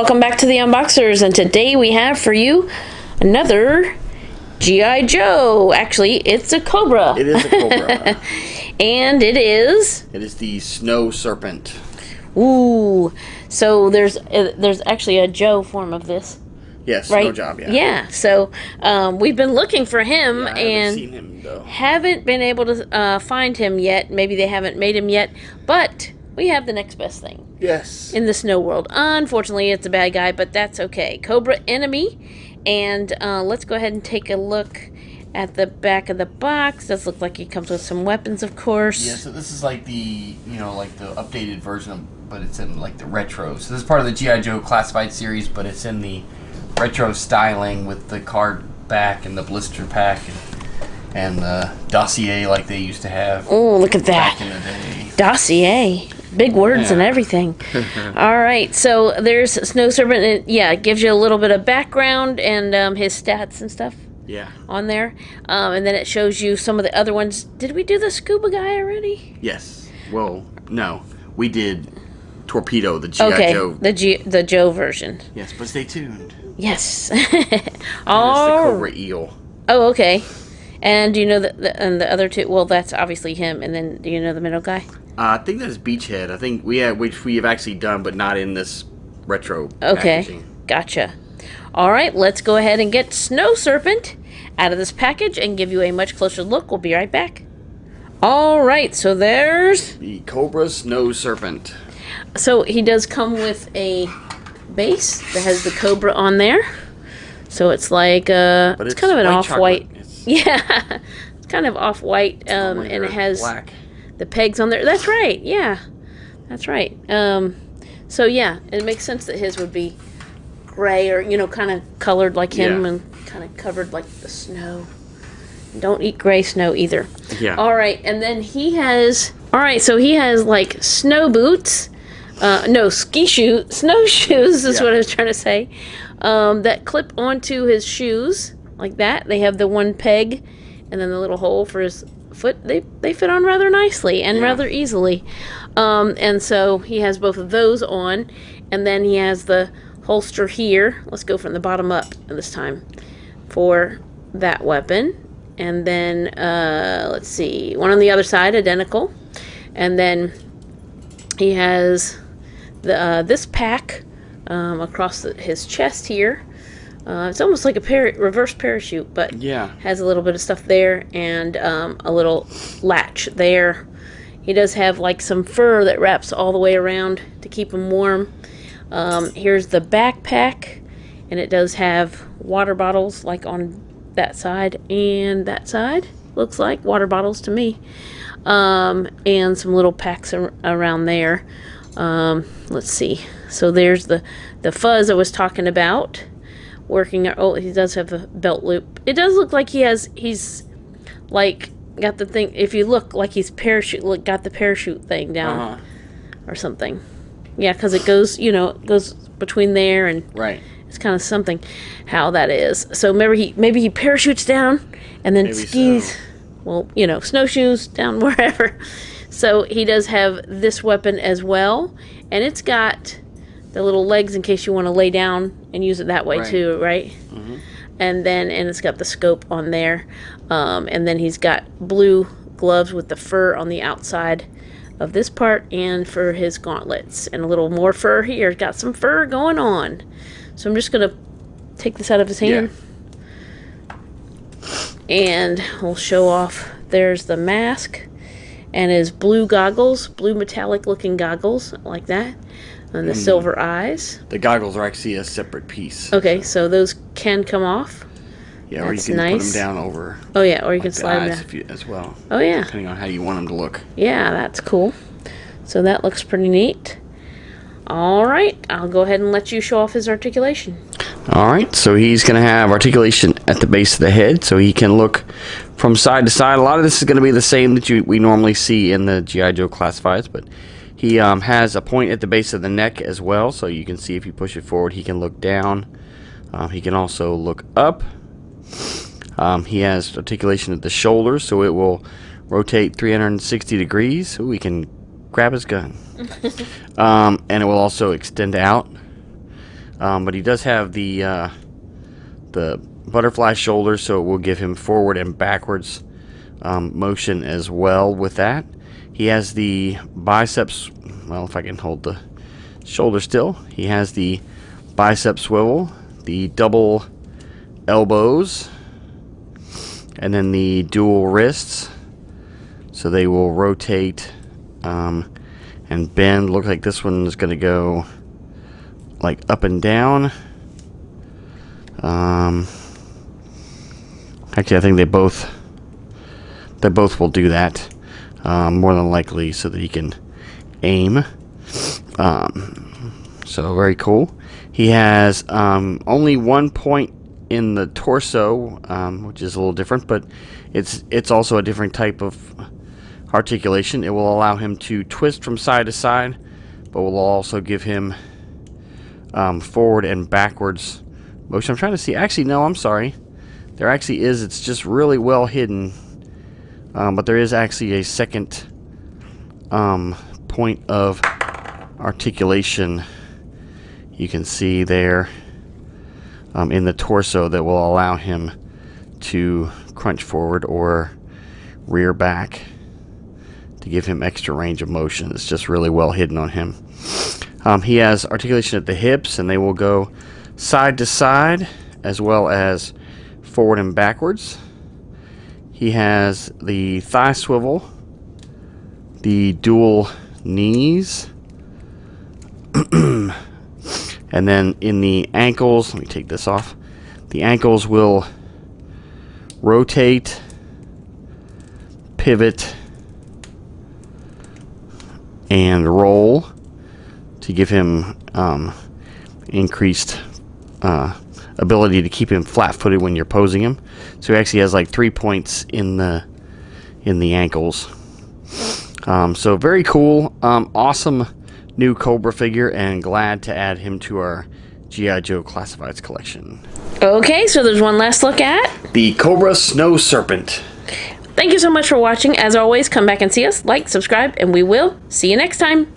welcome back to the Unboxers, and today we have for you another G.I. Joe. Actually, it's a Cobra. It is a Cobra. And it is? It is the Snow Serpent. Ooh. So there's actually a Joe form of this. Yes, right? no job, yeah. Yeah, so we've been looking for him, I and haven't seen him, though. Haven't been able to find him yet. Maybe they haven't made him yet, but we have the next best thing. Yes. In the snow world. Unfortunately, it's a bad guy, but that's okay. Cobra Enemy, and let's go ahead and take a look at the back of the box. Does look like he comes with some weapons, of course. Yeah, so this is like the, like the updated version of, but it's in like the retro. So this is part of the G.I. Joe Classified series, but it's in the retro styling with the card back and the blister pack and the dossier like they used to have. Oh, look at that. Back in the day. Dossier. Big words and everything. All right, so there's Snow Serpent. And it gives you a little bit of background and his stats and stuff. Yeah. On there. And then it shows you some of the other ones. Did we do the scuba guy already? Yes. Well, no. We did Torpedo, the G.I. Joe. The Joe version. Yes, but stay tuned. Yes. Oh. It's the Cobra Eel. Oh, okay. And do you know and the other two? Well, that's obviously him. And then, do you know the middle guy? I think that's Beachhead. I think which we have actually done, but not in this retro packaging. Gotcha. All right, let's go ahead and get Snow Serpent out of this package and give you a much closer look. We'll be right back. All right, so there's the Cobra Snow Serpent. So he does come with a base that has the Cobra on there. So it's like it's kind of an off-white. Yeah, it's kind of off-white, and it has black. The pegs on there. That's right. Yeah, that's right. So yeah, it makes sense that his would be gray or kind of colored like him and kind of covered like the snow. Don't eat gray snow either. Yeah. All right, and then he has. All right, so he has like snow boots. No, snowshoes is what I was trying to say. That clip onto his shoes like that. They have the one peg and then the little hole for his foot. They fit on rather nicely and rather easily. And so he has both of those on, and then he has the holster here. Let's go from the bottom up this time for that weapon. And then let's see, one on the other side, identical. And then he has this pack across his chest here. It's almost like a reverse parachute, but has a little bit of stuff there and a little latch there. He does have like some fur that wraps all the way around to keep him warm. Here's the backpack, and it does have water bottles like on that side and that side. Looks like water bottles to me. And some little packs around there. Let's see. So there's the fuzz I was talking about. Working. Oh, he does have a belt loop. It does look like he's like got the thing. If you look, like he's got the parachute thing down or something. Yeah, because it goes, it goes between there and it's kind of something how that is. So maybe he parachutes down and then skis. So. Well, snowshoes down wherever. So he does have this weapon as well, and it's got the little legs in case you want to lay down and use it that way too, right? Mm-hmm. And it's got the scope on there, and then he's got blue gloves with the fur on the outside of this part, and for his gauntlets, and a little more fur here. Got some fur going on. So I'm just gonna take this out of his hand, and we'll show off. There's the mask and his blue goggles, blue metallic looking goggles like that. And the silver eyes. The goggles are actually a separate piece. Okay, so those can come off. Yeah, or you can put them down over. Oh yeah, or you can slide them down as well. Oh yeah. Depending on how you want them to look. Yeah, that's cool. So that looks pretty neat. All right, I'll go ahead and let you show off his articulation. All right, so he's going to have articulation at the base of the head, so he can look from side to side. A lot of this is going to be the same that we normally see in the G.I. Joe Classifieds, but he has a point at the base of the neck as well, so you can see if you push it forward, he can look down. He can also look up. He has articulation at the shoulders, so it will rotate 360 degrees, so we can grab his gun. And it will also extend out But he does have the butterfly shoulders, so it will give him forward and backwards motion as well with that. He has the biceps, well, if I can hold the shoulder still, he has the bicep swivel, the double elbows, and then the dual wrists, so they will rotate and bend. Look like this one is going to go like up and down. Actually, I think they both will do that more than likely, so that he can aim. So very cool. He has only 1 point in the torso, which is a little different, but it's also a different type of articulation. It will allow him to twist from side to side, but will also give him forward and backwards motion. I'm trying to see. Actually, no, I'm sorry. There actually is. It's just really well hidden. But there is actually a second point of articulation you can see there in the torso that will allow him to crunch forward or rear back to give him extra range of motion. It's just really well hidden on him. He has articulation at the hips, and they will go side to side as well as forward and backwards. He has the thigh swivel, the dual knees, and then in the ankles, let me take this off. The ankles will rotate, pivot, and roll to give him increased ability to keep him flat-footed when you're posing him. So he actually has like 3 points in the ankles. So very cool, awesome new Cobra figure, and glad to add him to our G.I. Joe Classifieds collection. Okay, so there's one last look at the Cobra Snow Serpent. Thank you so much for watching. As always, come back and see us, like, subscribe, and we will see you next time.